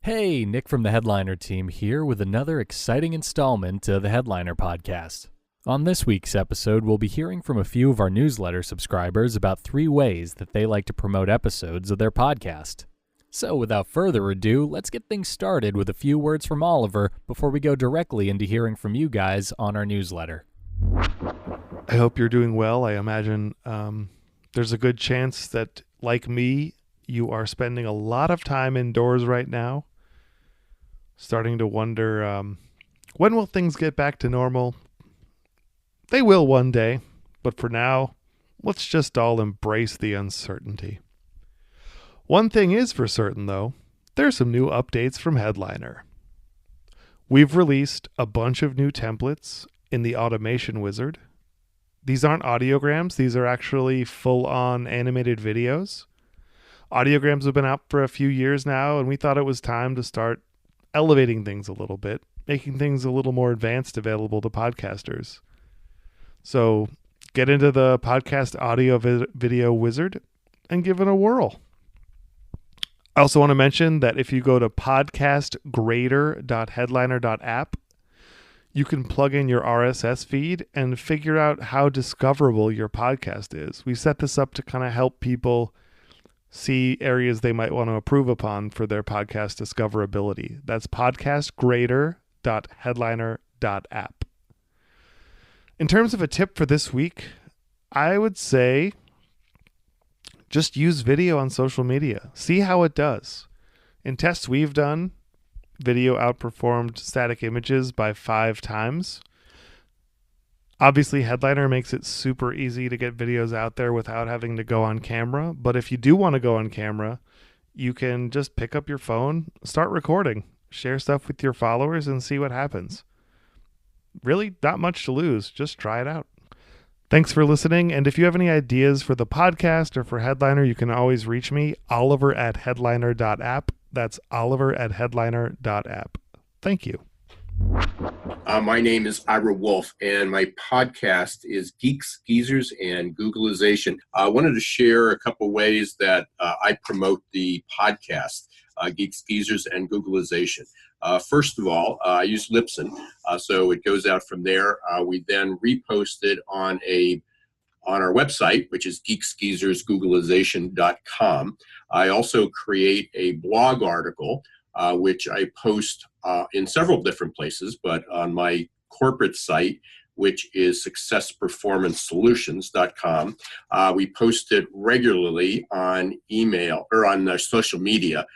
Hey, Nick from the Headliner team here with another exciting installment of the Headliner podcast. On this week's episode, we'll be hearing from a few of our newsletter subscribers about 3 ways that they like to promote episodes of their podcast. So without further ado, let's get things started with a few words from Oliver before we go directly into hearing from you guys on our newsletter. I hope you're doing well. I imagine there's a good chance that, like me, you are spending a lot of time indoors right now, starting to wonder, when will things get back to normal? They will one day, but for now, let's just all embrace the uncertainty. One thing is for certain, though, there's some new updates from Headliner. We've released a bunch of new templates in the Automation Wizard. These aren't audiograms, these are actually full-on animated videos. Audiograms have been out for a few years now, and we thought it was time to start elevating things a little bit, making things a little more advanced available to podcasters. So get into the podcast audio video wizard and give it a whirl. I also want to mention that if you go to podcastgrader.headliner.app, you can plug in your RSS feed and figure out how discoverable your podcast is. We set this up to kind of help people see areas they might want to improve upon for their podcast discoverability. That's podcastgrader.headliner.app. In terms of a tip for this week, I would say just use video on social media. See how it does. In tests we've done, video outperformed static images by 5 times. Obviously, Headliner makes it super easy to get videos out there without having to go on camera. But if you do want to go on camera, you can just pick up your phone, start recording, share stuff with your followers, and see what happens. Really, not much to lose. Just try it out. Thanks for listening, and if you have any ideas for the podcast or for Headliner, you can always reach me, oliver@headliner.app. That's oliver@headliner.app. Thank you. My name is Ira Wolf, and my podcast is Geeks, Geezers, and Googleization. I wanted to share a couple ways that I promote the podcast, Geeks, Geezers, and Googleization. First of all, I use Libsyn, so it goes out from there. We then repost it on our website, which is geeksgeezersgoogleization.com. I also create a blog article, which I post in several different places, but on my corporate site, which is successperformancesolutions.com. We post it regularly on email or on social media,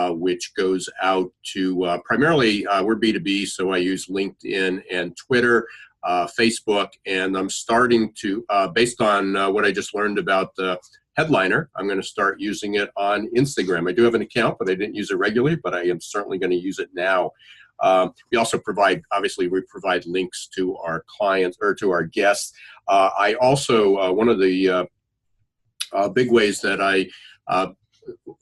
which goes out to primarily we're B2B, so I use LinkedIn and Twitter, Facebook, and I'm starting to, based on what I just learned about the Headliner, I'm going to start using it on Instagram. I do have an account, but I didn't use it regularly, but I am certainly going to use it now. We also provide links to our clients or to our guests. I also, one of the big ways that I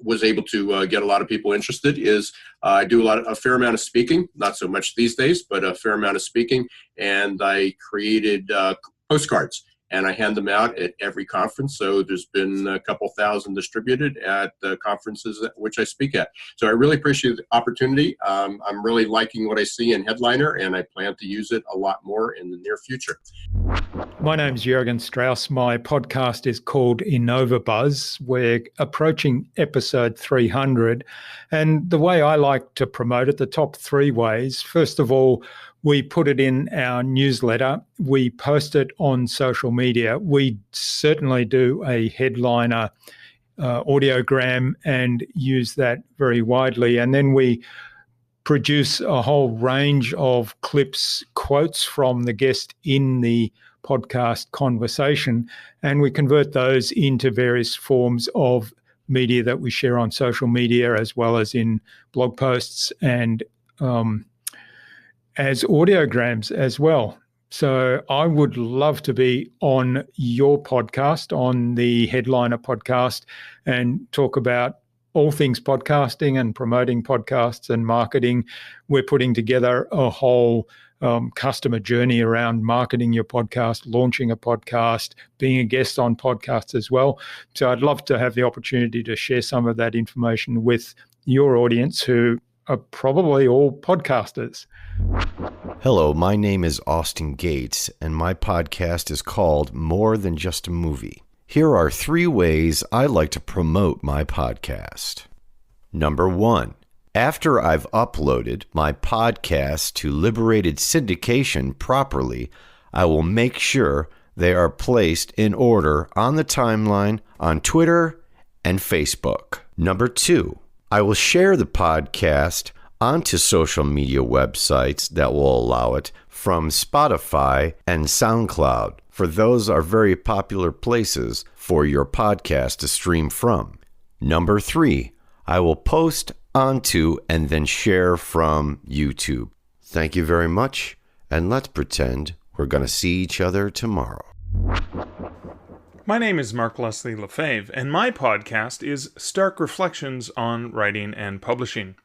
was able to get a lot of people interested is I do a fair amount of speaking, not so much these days, but a fair amount of speaking. And I created postcards, and I hand them out at every conference. So there's been a couple thousand distributed at the conferences at which I speak at. So I really appreciate the opportunity. I'm really liking what I see in Headliner, and I plan to use it a lot more in the near future. My name's Jürgen Strauss. My podcast is called InnovaBuzz. We're approaching episode 300. And the way I like to promote it, the top 3 ways. First of all, we put it in our newsletter. We post it on social media. We certainly do a Headliner audiogram and use that very widely. And then we produce a whole range of clips, quotes from the guest in the podcast conversation, and we convert those into various forms of media that we share on social media, as well as in blog posts and as audiograms as well. So I would love to be on your podcast, on the Headliner podcast, and talk about all things podcasting and promoting podcasts and marketing. We're putting together a whole customer journey around marketing your podcast, launching a podcast, being a guest on podcasts as well. So I'd love to have the opportunity to share some of that information with your audience who are probably all podcasters. Hello, my name is Austin Gates, and my podcast is called More Than Just a Movie. Here are 3 ways I like to promote my podcast. Number 1. After I've uploaded my podcast to Liberated Syndication properly, I will make sure they are placed in order on the timeline on Twitter and Facebook. Number 2, I will share the podcast onto social media websites that will allow it from Spotify and SoundCloud, for those are very popular places for your podcast to stream from. Number 3, I will post onto and then share from YouTube. Thank you very much, and let's pretend we're going to see each other tomorrow. My name is Mark Leslie Lefebvre, and my podcast is Stark Reflections on Writing and Publishing.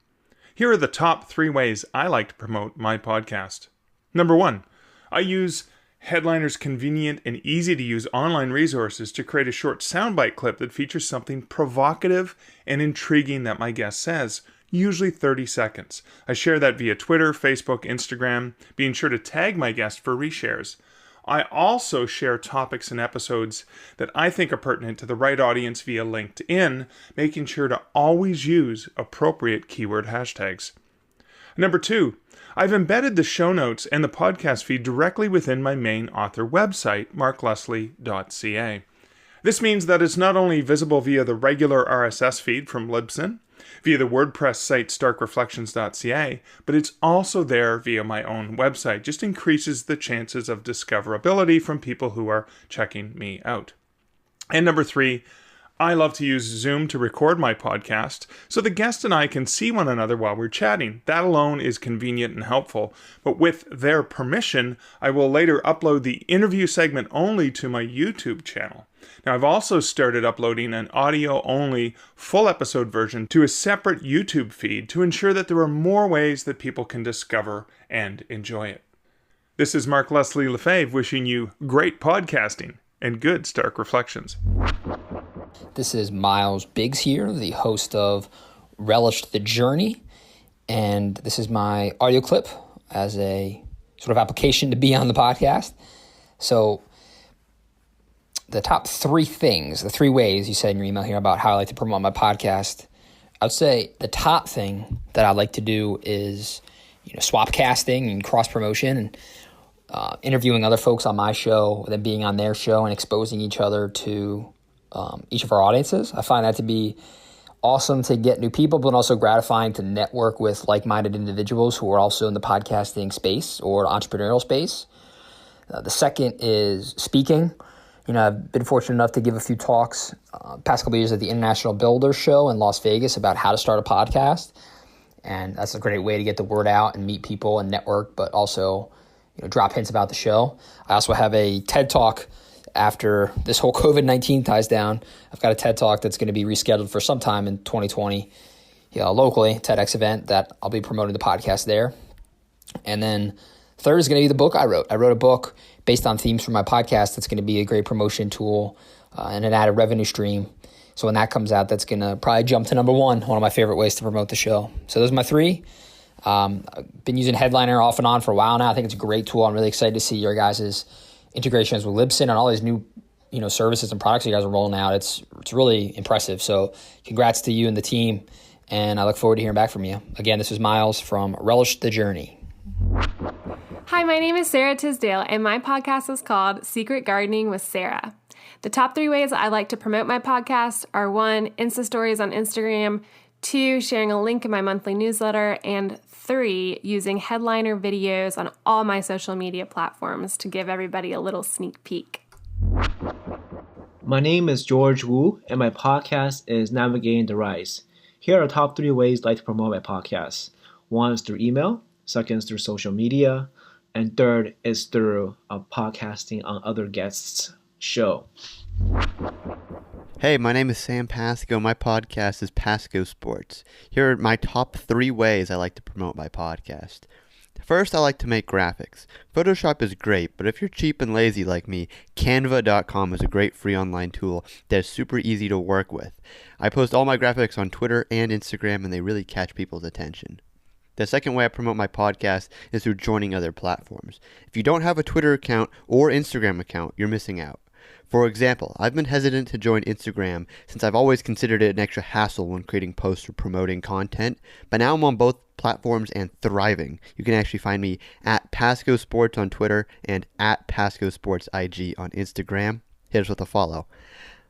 Here are the top 3 ways I like to promote my podcast. Number 1, I use Headliner's convenient and easy-to-use online resources to create a short soundbite clip that features something provocative and intriguing that my guest says, usually 30 seconds. I share that via Twitter, Facebook, Instagram, being sure to tag my guest for reshares. I also share topics and episodes that I think are pertinent to the right audience via LinkedIn, making sure to always use appropriate keyword hashtags. Number 2, I've embedded the show notes and the podcast feed directly within my main author website, markleslie.ca. This means that it's not only visible via the regular RSS feed from Libsyn, via the WordPress site starkreflections.ca, but it's also there via my own website. Just increases the chances of discoverability from people who are checking me out. And number 3, I love to use Zoom to record my podcast so the guest and I can see one another while we're chatting. That alone is convenient and helpful, but with their permission, I will later upload the interview segment only to my YouTube channel. Now, I've also started uploading an audio-only full episode version to a separate YouTube feed to ensure that there are more ways that people can discover and enjoy it. This is Mark Leslie Lefebvre wishing you great podcasting and good Stark Reflections. This is Miles Biggs here, the host of Relish the Journey, and this is my audio clip as a sort of application to be on the podcast. So the top 3 things, the 3 ways you said in your email here about how I like to promote my podcast, I would say the top thing that I like to do is, swap casting and cross promotion and interviewing other folks on my show, then being on their show and exposing each other to each of our audiences. I find that to be awesome to get new people, but also gratifying to network with like-minded individuals who are also in the podcasting space or entrepreneurial space. The second is speaking. I've been fortunate enough to give a few talks past couple of years at the International Builders Show in Las Vegas about how to start a podcast. And that's a great way to get the word out and meet people and network, but also drop hints about the show. I also have a TED Talk after this whole COVID-19 dies down. I've got a TED Talk that's going to be rescheduled for sometime in 2020 locally, TEDx event that I'll be promoting the podcast there. And then third is going to be the book I wrote. I wrote a book based on themes from my podcast that's going to be a great promotion tool and an added revenue stream. So when that comes out, that's going to probably jump to number 1, one of my favorite ways to promote the show. So those are my 3. I've been using Headliner off and on for a while now. I think it's a great tool. I'm really excited to see your guys' integrations with Libsyn and all these new services and products you guys are rolling out. It's really impressive. So congrats to you and the team, and I look forward to hearing back from you. Again, this is Miles from Relish the Journey. Hi, my name is Sarah Tisdale, and my podcast is called Secret Gardening with Sarah. The top 3 ways I like to promote my podcast are 1, Insta stories on Instagram, 2, sharing a link in my monthly newsletter, and 3, using Headliner videos on all my social media platforms to give everybody a little sneak peek. My name is George Wu, and my podcast is Navigating the Rise. Here are the top 3 ways I like to promote my podcast. 1 is through email, 2nd is through social media, and 3rd is through podcasting on other guests' show. Hey, my name is Sam Pasco. My podcast is Pasco Sports. Here are my top 3 ways I like to promote my podcast. First, I like to make graphics. Photoshop is great, but if you're cheap and lazy like me, Canva.com is a great free online tool that is super easy to work with. I post all my graphics on Twitter and Instagram, and they really catch people's attention. The second way I promote my podcast is through joining other platforms. If you don't have a Twitter account or Instagram account, you're missing out. For example, I've been hesitant to join Instagram since I've always considered it an extra hassle when creating posts or promoting content, but now I'm on both platforms and thriving. You can actually find me at Pasco Sports on Twitter and at Pasco Sports IG on Instagram. Hit us with a follow.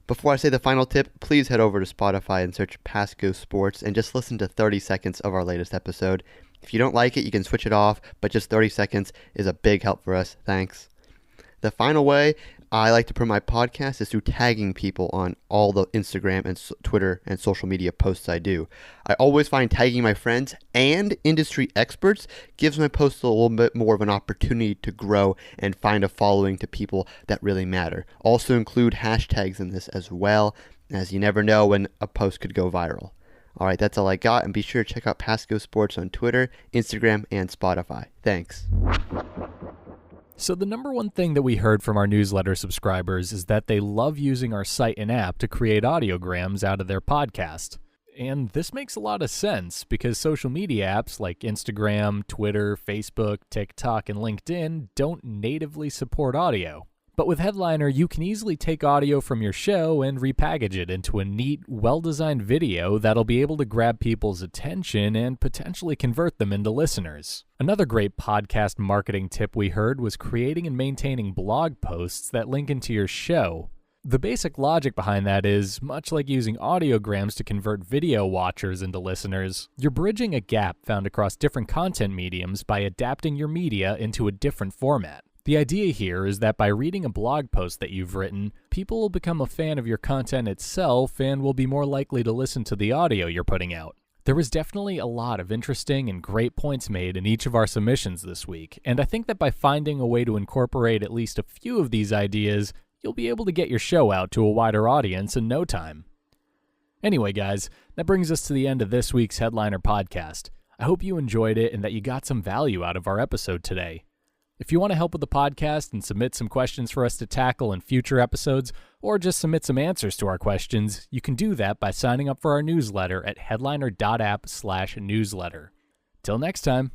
Before I say the final tip, please head over to Spotify and search Pasco Sports and just listen to 30 seconds of our latest episode. If you don't like it, you can switch it off, but just 30 seconds is a big help for us. Thanks. The final way I like to promote my podcast is through tagging people on all the Instagram and Twitter and social media posts I do. I always find tagging my friends and industry experts gives my posts a little bit more of an opportunity to grow and find a following to people that really matter. Also include hashtags in this as well, as you never know when a post could go viral. All right, that's all I got, and be sure to check out Pasco Sports on Twitter, Instagram, and Spotify. Thanks. So the number one thing that we heard from our newsletter subscribers is that they love using our site and app to create audiograms out of their podcast. And this makes a lot of sense because social media apps like Instagram, Twitter, Facebook, TikTok, and LinkedIn don't natively support audio. But with Headliner, you can easily take audio from your show and repackage it into a neat, well-designed video that'll be able to grab people's attention and potentially convert them into listeners. Another great podcast marketing tip we heard was creating and maintaining blog posts that link into your show. The basic logic behind that is, much like using audiograms to convert video watchers into listeners, you're bridging a gap found across different content mediums by adapting your media into a different format. The idea here is that by reading a blog post that you've written, people will become a fan of your content itself and will be more likely to listen to the audio you're putting out. There was definitely a lot of interesting and great points made in each of our submissions this week, and I think that by finding a way to incorporate at least a few of these ideas, you'll be able to get your show out to a wider audience in no time. Anyway, guys, that brings us to the end of this week's Headliner podcast. I hope you enjoyed it and that you got some value out of our episode today. If you want to help with the podcast and submit some questions for us to tackle in future episodes, or just submit some answers to our questions, you can do that by signing up for our newsletter at headliner.app/newsletter. Till next time.